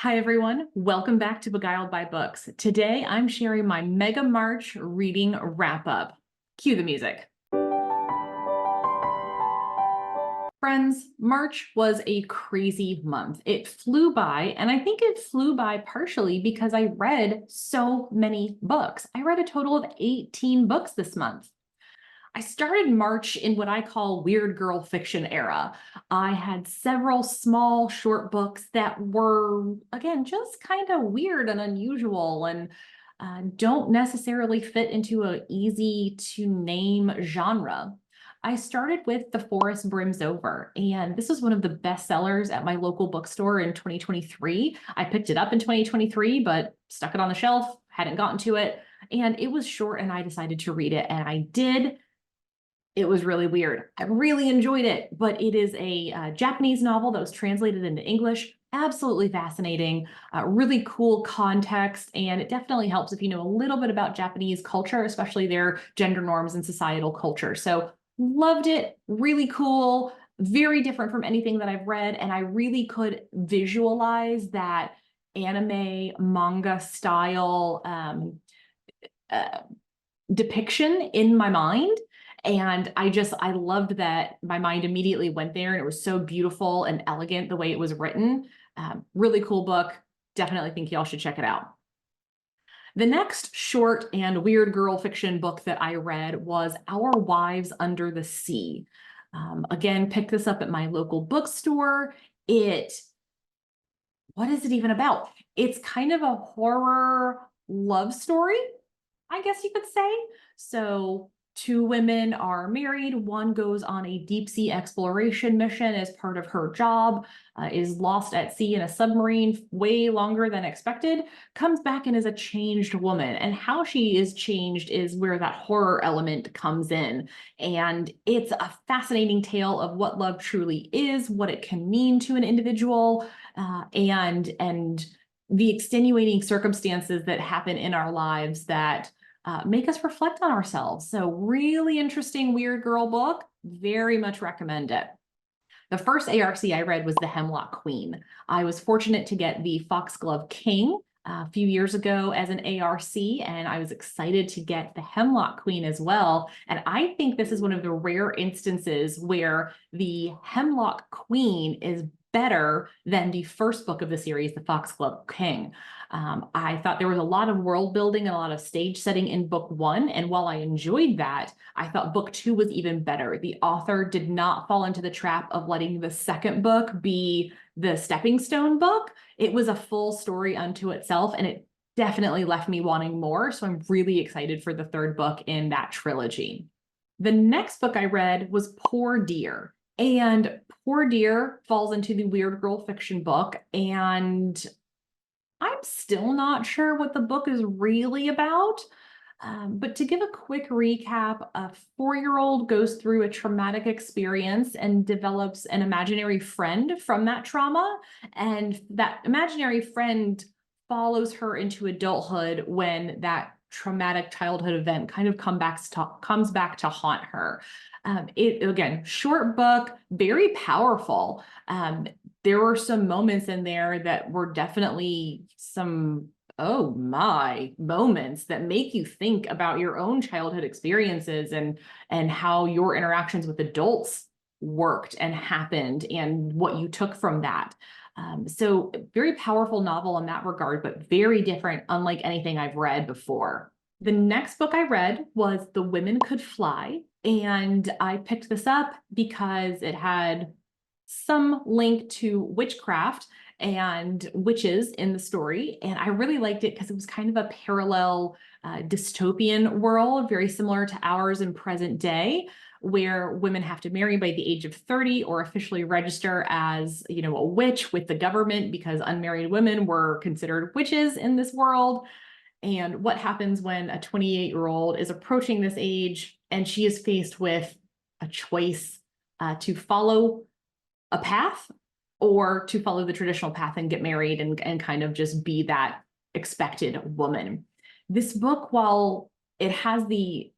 Hi, everyone. Welcome back to Beguiled by Books. Today, I'm sharing my Mega March reading wrap-up. Cue the music. Friends, March was a crazy month. It flew by, and I think it flew by partially because I read so many books. I read a total of 18 books this month. I started March in what I call weird girl fiction era. I had several small short books that were, again, just kind of weird and unusual and don't necessarily fit into an easy to name genre. I started with The Forest Brims Over, and this was one of the best sellers at my local bookstore in 2023. I picked it up in 2023, but stuck it on the shelf, hadn't gotten to it, and it was short and I decided to read it, and I did. It was really weird. I really enjoyed it, but it is a Japanese novel that was translated into English. Absolutely fascinating, really cool context, and it definitely helps if you know a little bit about Japanese culture, especially their gender norms and societal culture. So loved it, really cool, very different from anything that I've read, and I really could visualize that anime manga style depiction in my mind. And I loved that my mind immediately went there, and it was so beautiful and elegant the way it was written. Really cool book. Definitely think y'all should check it out. The next short and weird girl fiction book that I read was Our Wives Under the Sea. Again, picked this up at my local bookstore. What is it even about? It's kind of a horror love story, I guess you could say. So two women are married. One goes on a deep sea exploration mission as part of her job, is lost at sea in a submarine way longer than expected, comes back and is a changed woman. And how she is changed is where that horror element comes in. And it's a fascinating tale of what love truly is, what it can mean to an individual, and the extenuating circumstances that happen in our lives that make us reflect on ourselves. So really interesting weird girl book. Very much recommend it. The first ARC I read was The Hemlock Queen. I was fortunate to get the Foxglove King a few years ago as an ARC, and I was excited to get The Hemlock Queen as well. And I think this is one of the rare instances where the Hemlock Queen is better than the first book of the series, The Foxglove King. I thought there was a lot of world building and a lot of stage setting in book one. And while I enjoyed that, I thought book two was even better. The author did not fall into the trap of letting the second book be the stepping stone book. It was a full story unto itself, and it definitely left me wanting more. So I'm really excited for the third book in that trilogy. The next book I read was Poor Dear. And Poor Dear falls into the weird girl fiction book, and I'm still not sure what the book is really about. But to give a quick recap, a 4-year-old goes through a traumatic experience and develops an imaginary friend from that trauma. And that imaginary friend follows her into adulthood when that traumatic childhood event kind of comes back to haunt her. Again, short book, very powerful. There were some moments in there that were definitely some, oh my, moments that make you think about your own childhood experiences and how your interactions with adults worked and happened and what you took from that. So very powerful novel in that regard, but very different, unlike anything I've read before. The next book I read was The Women Could Fly, and I picked this up because it had some link to witchcraft and witches in the story. And I really liked it because it was kind of a parallel dystopian world, very similar to ours in present day, where women have to marry by the age of 30 or officially register as, a witch with the government because unmarried women were considered witches in this world. And what happens when a 28-year-old is approaching this age and she is faced with a choice to follow a path or to follow the traditional path and get married and kind of just be that expected woman. This book, while it has the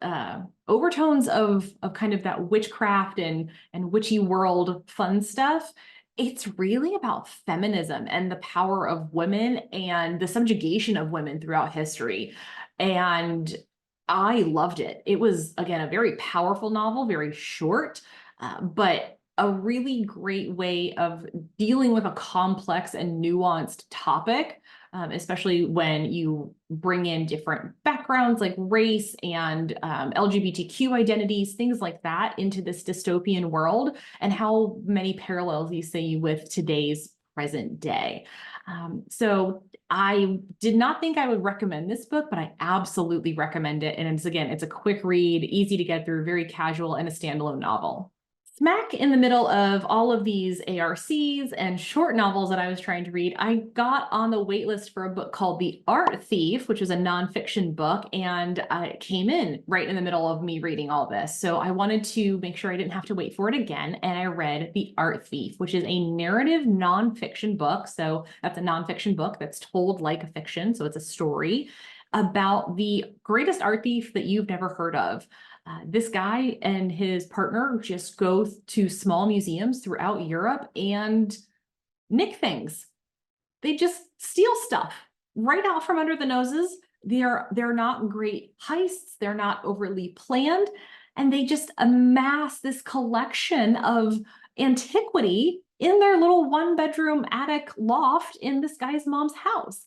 overtones of kind of that witchcraft and witchy world fun stuff, It's really about feminism and the power of women and the subjugation of women throughout history. And I loved it. It was, again, a very powerful novel, very short, but a really great way of dealing with a complex and nuanced topic, especially when you bring in different backgrounds like race and LGBTQ identities, things like that into this dystopian world, and how many parallels you see with today's present day. So I did not think I would recommend this book, but I absolutely recommend it. And it's a quick read, easy to get through, very casual, and a standalone novel. Smack in the middle of all of these ARCs and short novels that I was trying to read, I got on the wait list for a book called The Art Thief, which is a nonfiction book, and it came in right in the middle of me reading all this. So I wanted to make sure I didn't have to wait for it again, and I read The Art Thief, which is a narrative nonfiction book. So that's a nonfiction book that's told like a fiction, so it's a story about the greatest art thief that you've never heard of. This guy and his partner just go to small museums throughout Europe and nick things. They just steal stuff right out from under the noses. They're not great heists. They're not overly planned. And they just amass this collection of antiquity in their little one-bedroom attic loft in this guy's mom's house.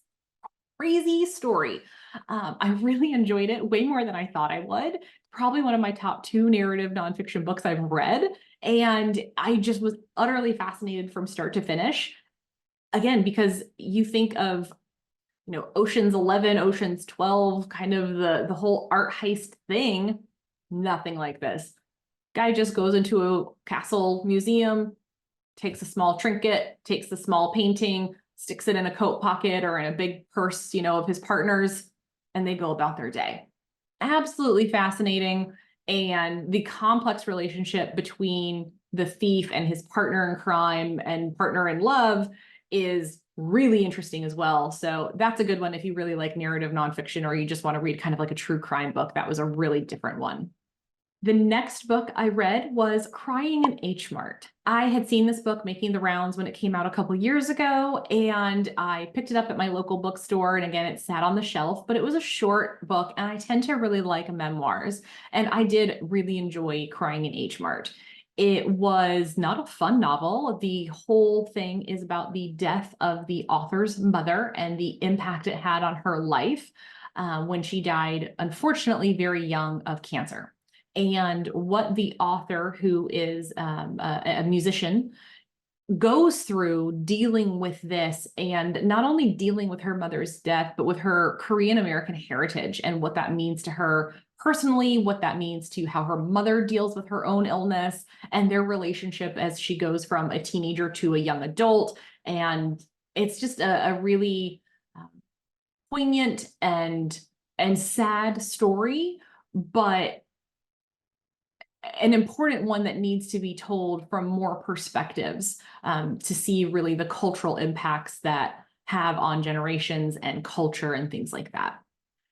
Crazy story. I really enjoyed it way more than I thought I would. Probably one of my top 2 narrative nonfiction books I've read. And I just was utterly fascinated from start to finish. Again, because you think of, Ocean's 11, Ocean's 12, kind of the whole art heist thing, nothing like this. Guy just goes into a castle museum, takes a small trinket, takes a small painting, sticks it in a coat pocket or in a big purse, of his partner's, and they go about their day. Absolutely fascinating. And the complex relationship between the thief and his partner in crime and partner in love is really interesting as well. So that's a good one if you really like narrative nonfiction, or you just want to read kind of like a true crime book. That was a really different one. The next book I read was Crying in H Mart. I had seen this book making the rounds when it came out a couple years ago, and I picked it up at my local bookstore. And again, it sat on the shelf, but it was a short book, and I tend to really like memoirs. And I did really enjoy Crying in H Mart. It was not a fun novel. The whole thing is about the death of the author's mother and the impact it had on her life when she died, unfortunately, very young of cancer. And what the author, who is a musician, goes through dealing with this, and not only dealing with her mother's death, but with her Korean American heritage and what that means to her personally, what that means to how her mother deals with her own illness, and their relationship as she goes from a teenager to a young adult. And it's just a really poignant and sad story, but an important one that needs to be told from more perspectives, to see really the cultural impacts that have on generations and culture and things like that.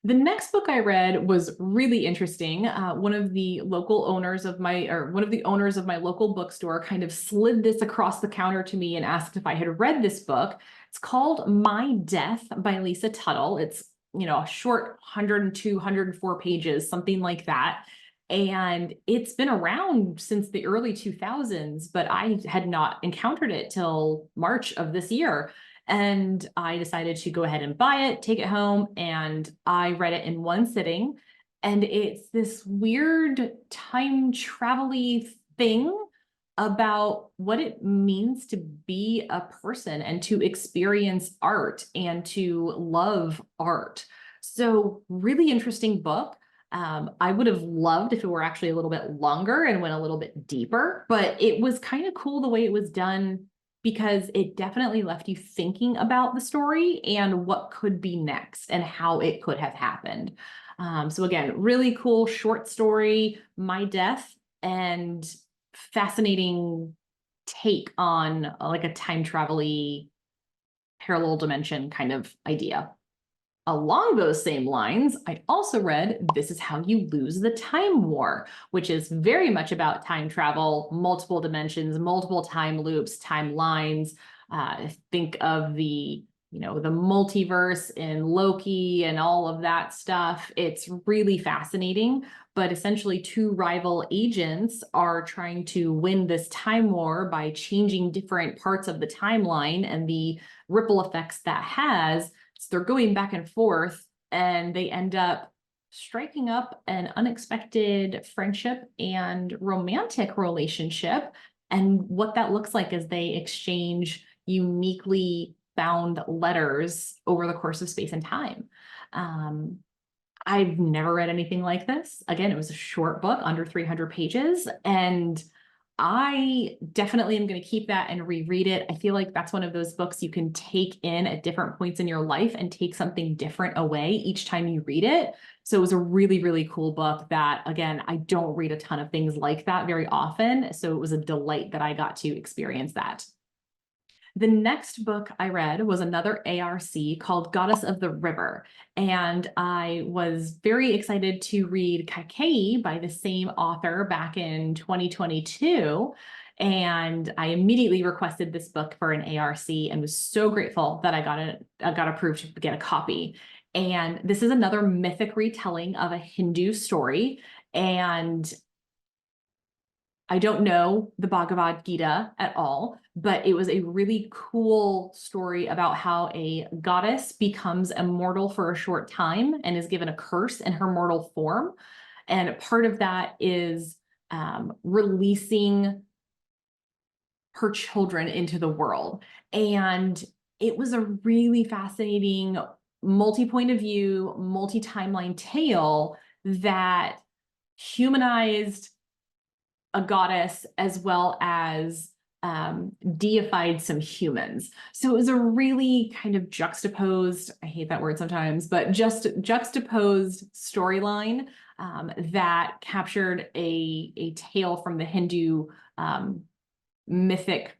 The next book I read was really interesting. One of the owners of my local bookstore kind of slid this across the counter to me and asked if I had read this book. It's called My Death by Lisa Tuttle. It's, a short 102, 104 pages, something like that. And it's been around since the early 2000s, but I had not encountered it till March of this year. And I decided to go ahead and buy it, take it home, and I read it in one sitting. And it's this weird time travel-y thing about what it means to be a person and to experience art and to love art. So really interesting book. I would have loved if it were actually a little bit longer and went a little bit deeper, but it was kind of cool the way it was done, because it definitely left you thinking about the story and what could be next and how it could have happened. So again, really cool short story, My Death, and fascinating take on like a time travel-y parallel dimension kind of idea. Along those same lines, I also read This Is How You Lose the Time War, which is very much about time travel, multiple dimensions, multiple time loops, timelines. Think of the multiverse in Loki and all of that stuff. It's really fascinating, but essentially two rival agents are trying to win this time war by changing different parts of the timeline and the ripple effects that has. So they're going back and forth, and they end up striking up an unexpected friendship and romantic relationship. And what that looks like as they exchange uniquely found letters over the course of space and time. I've never read anything like this. Again, it was a short book, under 300 pages, and I definitely am going to keep that and reread it. I feel like that's one of those books you can take in at different points in your life and take something different away each time you read it. So it was a really, really cool book that, again, I don't read a ton of things like that very often. So it was a delight that I got to experience that. The next book I read was another ARC called Goddess of the River. And I was very excited to read Kaikeyi by the same author back in 2022. And I immediately requested this book for an ARC and was so grateful that I got approved to get a copy. And this is another mythic retelling of a Hindu story. And I don't know the Bhagavad Gita at all, but it was a really cool story about how a goddess becomes immortal for a short time and is given a curse in her mortal form. And part of that is releasing her children into the world. And it was a really fascinating multi-point of view, multi-timeline tale that humanized a goddess as well as deified some humans. So it was a really kind of juxtaposed, I hate that word sometimes, but just juxtaposed storyline that captured a tale from the Hindu mythic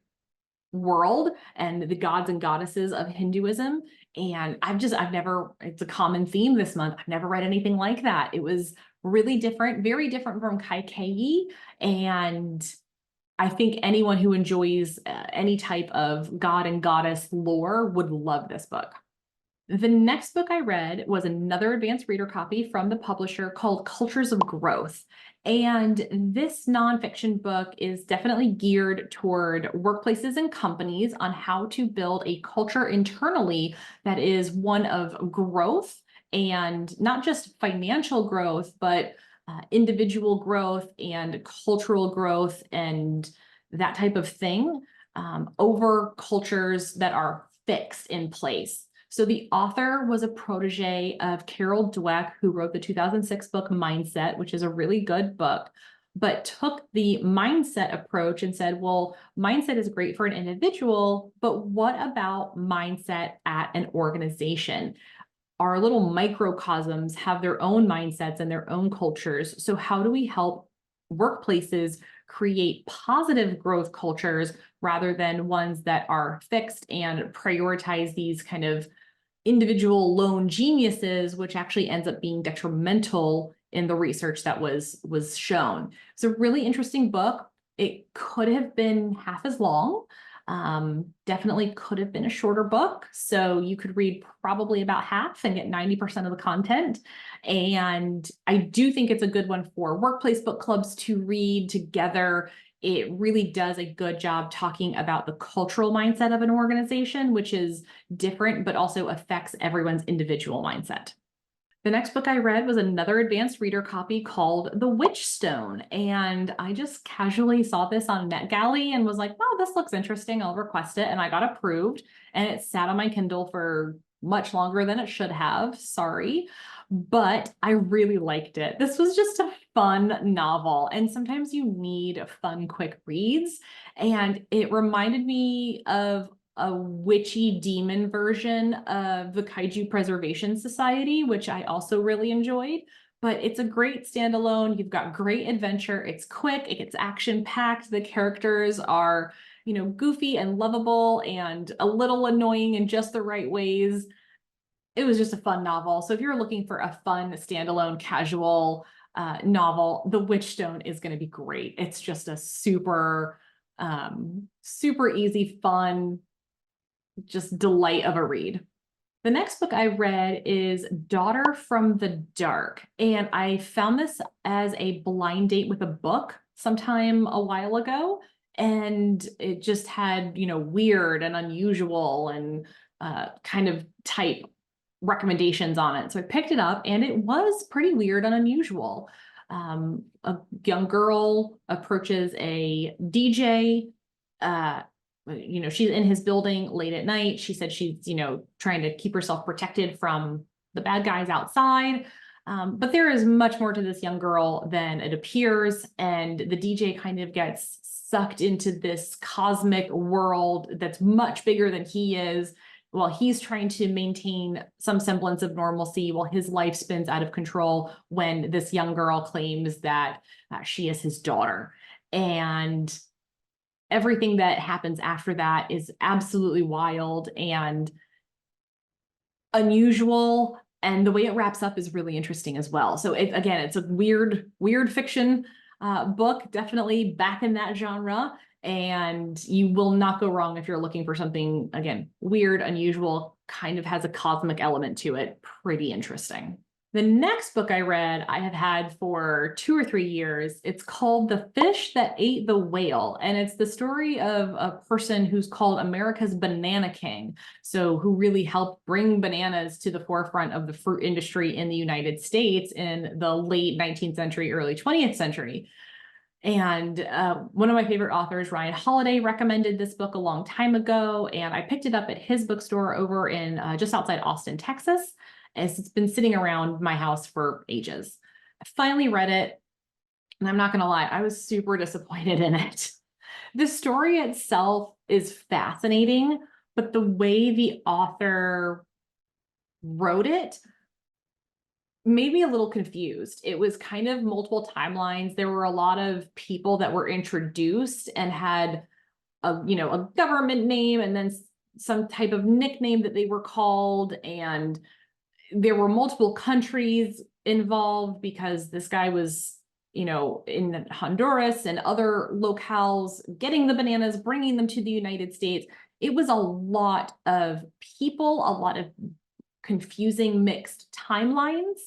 world and the gods and goddesses of Hinduism. And it's a common theme this month. I've never read anything like that. It was really different, very different from Kaikeyi. And I think anyone who enjoys any type of god and goddess lore would love this book. The next book I read was another advanced reader copy from the publisher called Cultures of Growth. And this nonfiction book is definitely geared toward workplaces and companies on how to build a culture internally that is one of growth, and not just financial growth, but individual growth and cultural growth and that type of thing over cultures that are fixed in place. So the author was a protege of Carol Dweck, who wrote the 2006 book Mindset, which is a really good book, but took the mindset approach and said, well, mindset is great for an individual, but what about mindset at an organization? Our little microcosms have their own mindsets and their own cultures. So how do we help workplaces create positive growth cultures rather than ones that are fixed and prioritize these kind of individual lone geniuses, which actually ends up being detrimental in the research that was shown? It's a really interesting book. It could have been half as long. Definitely could have been a shorter book. So you could read probably about half and get 90% of the content. And I do think it's a good one for workplace book clubs to read together. It really does a good job talking about the cultural mindset of an organization, which is different, but also affects everyone's individual mindset. The next book I read was another advanced reader copy called The Witchstone. And I just casually saw this on NetGalley and was like, wow, this looks interesting. I'll request it. And I got approved. And it sat on my Kindle for much longer than it should have. Sorry. But I really liked it. This was just a fun novel. And sometimes you need fun, quick reads. And it reminded me of a witchy demon version of the Kaiju Preservation Society, which I also really enjoyed. But it's a great standalone. You've got great adventure. It's quick. It gets action-packed. The characters are, goofy and lovable and a little annoying in just the right ways. it was just a fun novel. So if you're looking for a fun, standalone, casual novel, The Witchstone is going to be great. It's just a super, super easy, fun, just delight of a read. The next book I read is Daughter from the Dark, and I found this as a blind date with a book sometime a while ago, and it just had, weird and unusual and kind of type recommendations on it. So I picked it up, and it was pretty weird and unusual. A young girl approaches a DJ. She's in his building late at night. She said she's, trying to keep herself protected from the bad guys outside. But there is much more to this young girl than it appears. And the DJ kind of gets sucked into this cosmic world that's much bigger than he is, while he's trying to maintain some semblance of normalcy while his life spins out of control when this young girl claims that she is his daughter. And everything that happens after that is absolutely wild and unusual. And the way it wraps up is really interesting as well. So it's a weird fiction book, definitely back in that genre. And you will not go wrong if you're looking for something, again, weird, unusual, kind of has a cosmic element to it. Pretty interesting. The next book I read, I have had for 2 or 3 years. It's called The Fish That Ate the Whale. And it's the story of a person who's called America's Banana King. So who really helped bring bananas to the forefront of the fruit industry in the United States in the late 19th century, early 20th century. And one of my favorite authors, Ryan Holiday, recommended this book a long time ago. And I picked it up at his bookstore over in just outside Austin, Texas. It's been sitting around my house for ages. I finally read it, and I'm not going to lie, I was super disappointed in it. The story itself is fascinating, but the way the author wrote it made me a little confused. It was kind of multiple timelines. There were a lot of people that were introduced and had a government name and then some type of nickname that they were called, and there were multiple countries involved because this guy was, in Honduras and other locales getting the bananas, bringing them to the United States. It was a lot of people, a lot of confusing mixed timelines.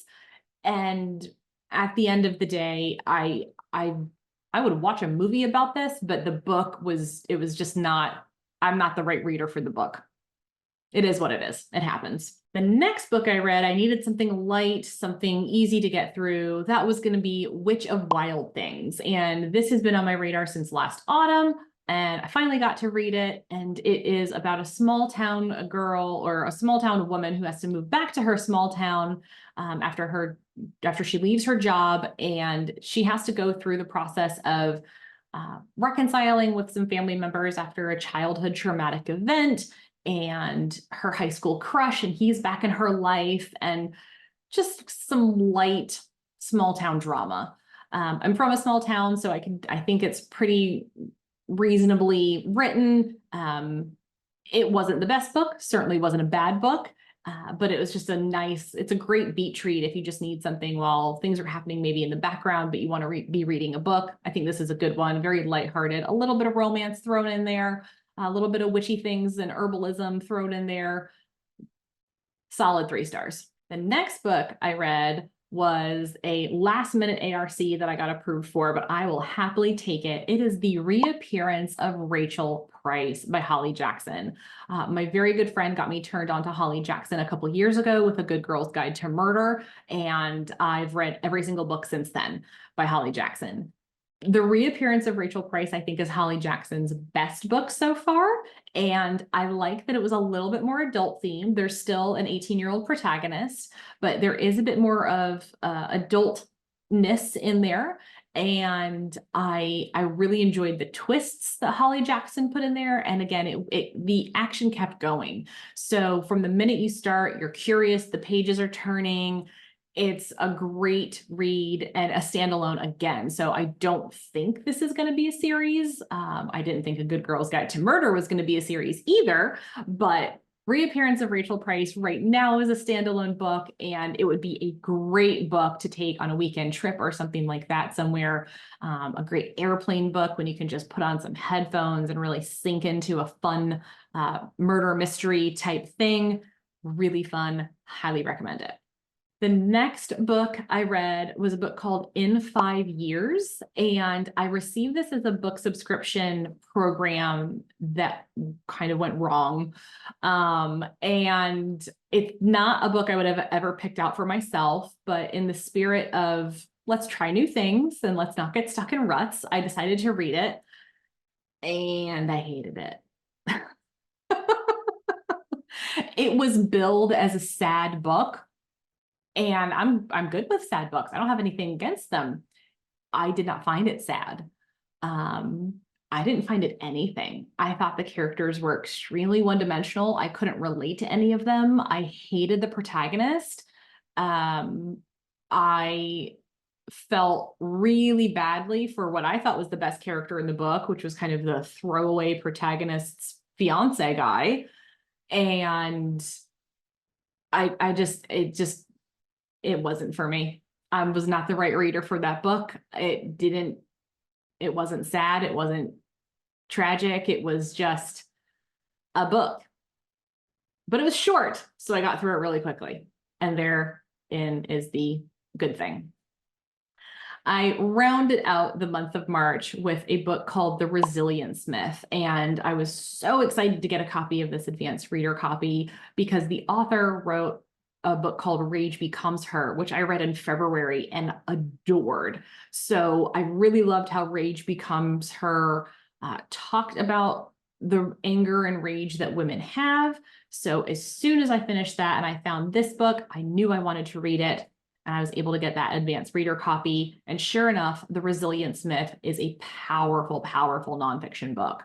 And at the end of the day, I would watch a movie about this, but the book was just not, I'm not the right reader for the book. It is what it is. It happens. The next book I read, I needed something light, something easy to get through. That was going to be Witch of Wild Things. And this has been on my radar since last autumn. And I finally got to read it. And it is about a small town girl, or a small town woman, who has to move back to her small town after she leaves her job. And she has to go through the process of reconciling with some family members after a childhood traumatic event, and her high school crush, and he's back in her life, and just some light small town drama. I'm from a small town, so I think it's pretty reasonably written. It wasn't the best book, certainly wasn't a bad book, but it was just it's a great beach read if you just need something while things are happening maybe in the background, but you want to be reading a book. I think this is a good one, very lighthearted, a little bit of romance thrown in there, a little bit of witchy things and herbalism thrown in there. Solid 3 stars. The next book I read was a last minute ARC that I got approved for, but I will happily take it. It is The Reappearance of Rachel Price by Holly Jackson. My very good friend got me turned on to Holly Jackson a couple years ago with A Good Girl's Guide to Murder, and I've read every single book since then by Holly Jackson. The Reappearance of Rachel Price, I think, is Holly Jackson's best book so far. And I like that it was a little bit more adult themed. There's still an 18-year-old protagonist, but there is a bit more of adultness in there. And I really enjoyed the twists that Holly Jackson put in there. And again, the action kept going. So from the minute you start, you're curious, the pages are turning. It's a great read and a standalone again. So I don't think this is going to be a series. I didn't think A Good Girl's Guide to Murder was going to be a series either, but Reappearance of Rachel Price right now is a standalone book, and it would be a great book to take on a weekend trip or something like that somewhere. A great airplane book when you can just put on some headphones and really sink into a fun murder mystery type thing. Really fun. Highly recommend it. The next book I read was a book called In 5 Years, and I received this as a book subscription program that kind of went wrong. And it's not a book I would have ever picked out for myself, but in the spirit of let's try new things and let's not get stuck in ruts, I decided to read it, and I hated it. It was billed as a sad book. And I'm good with sad books. I don't have anything against them. I did not find it sad. I didn't find it anything. I thought the characters were extremely one-dimensional. I couldn't relate to any of them. I hated the protagonist. I felt really badly for what I thought was the best character in the book, which was kind of the throwaway protagonist's fiance guy. And it wasn't for me. I was not the right reader for that book. It wasn't sad. It wasn't tragic. It was just a book, but it was short. So I got through it really quickly. And therein is the good thing. I rounded out the month of March with a book called The Resilience Myth. And I was so excited to get a copy of this advanced reader copy because the author wrote a book called Rage Becomes Her, which I read in February and adored. So I really loved how Rage Becomes Her talked about the anger and rage that women have. So as soon as I finished that and I found this book, I knew I wanted to read it. And I was able to get that advanced reader copy. And sure enough, The Resilience Myth is a powerful, powerful nonfiction book.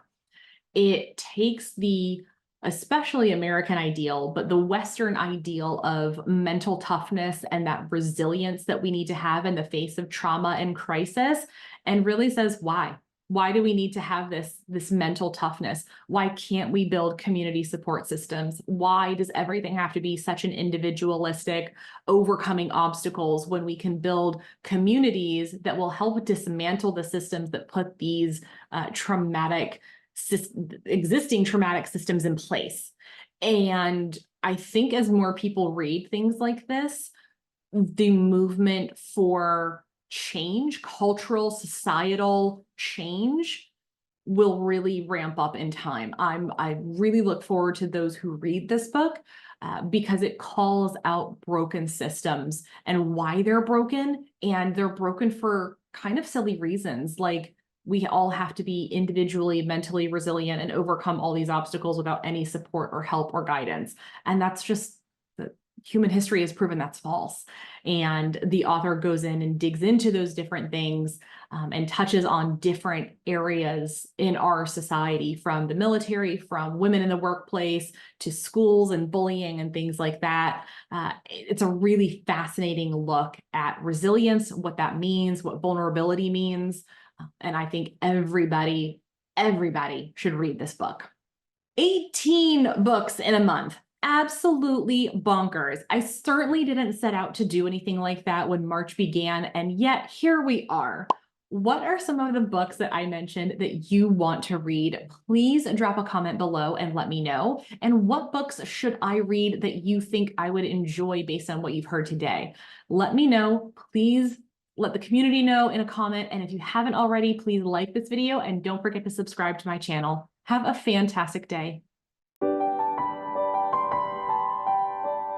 It takes the especially American ideal, but the Western ideal of mental toughness and that resilience that we need to have in the face of trauma and crisis, and really says, why? Why do we need to have this mental toughness? Why can't we build community support systems? Why does everything have to be such an individualistic overcoming obstacles when we can build communities that will help dismantle the systems that put these existing traumatic systems in place? And I think as more people read things like this, the movement for change, cultural, societal change, will really ramp up in time. I really look forward to those who read this book because it calls out broken systems and why they're broken, and they're broken for kind of silly reasons. Like, we all have to be individually mentally resilient and overcome all these obstacles without any support or help or guidance. And that's just, human history has proven that's false. And the author goes in and digs into those different things and touches on different areas in our society, from the military, from women in the workplace, to schools and bullying and things like that. It's a really fascinating look at resilience, what that means, what vulnerability means. And I think everybody should read this book. 18 books in a month. Absolutely bonkers. I certainly didn't set out to do anything like that when March began, and yet here we are. What are some of the books that I mentioned that you want to read? Please drop a comment below and let me know. And what books should I read that you think I would enjoy based on what you've heard today? Let me know. Please let the community know in a comment. And if you haven't already, please like this video and don't forget to subscribe to my channel. Have a fantastic day.